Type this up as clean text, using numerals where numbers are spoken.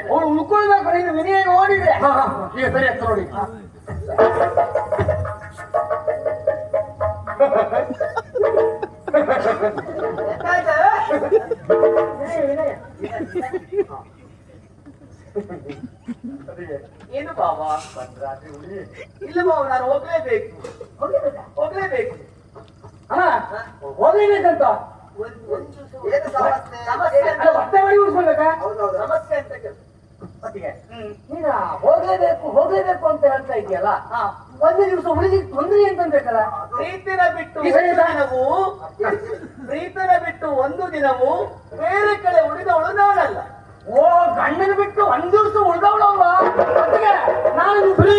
ಅವಳು ಉಳ್ಕೊಳ್ಬೇಕು. ನೀನು ವಿನಯ ನೋಡಿದ್ರೆ ಈಗ ಸರಿ ಆಗ್ತ ನೋಡಿ. ಏನು ಬಾವ ರಾತ್ರಿ ಹುಡುಗಿ ಇಲ್ಲ ಬಾವ, ನಾನು ಹೋಗ್ಲೇಬೇಕು. ಹೋಗ್ಲೇಬೇಕು ಹೋಗ್ಲೇಬೇಕಂತ ಬಟ್ಟೆ ಮಾಡಿ ಉಳಿಸ್ಕೊಳ್ಬೇಕಾ? ಸಮಸ್ಯೆ ಅಂತ ನೀನ ಹೋಗ್ಲೇಬೇಕು ಅಂತ ಹೇಳ್ತಾ ಇದೆಯಲ್ಲ, ಒಂದು ದಿವಸ ಉಳಿದಿಕ್ಕೆ ತೊಂದರೆ ಅಂತಂದ್ಬೇಕಲ್ಲ. ಪ್ರೀತಿನ ಬಿಟ್ಟು ಒಂದು ದಿನವೂ ಬೇರೆ ಕಡೆ ಉಳಿದವಳು ನಾನಲ್ಲ. ಓ, ಗಂಡನ ಬಿಟ್ಟು ಒಂದು ದಿವಸ ಉಳಿದವಳು ಅಲ್ವಾ? ನಾನು ಫ್ರೀ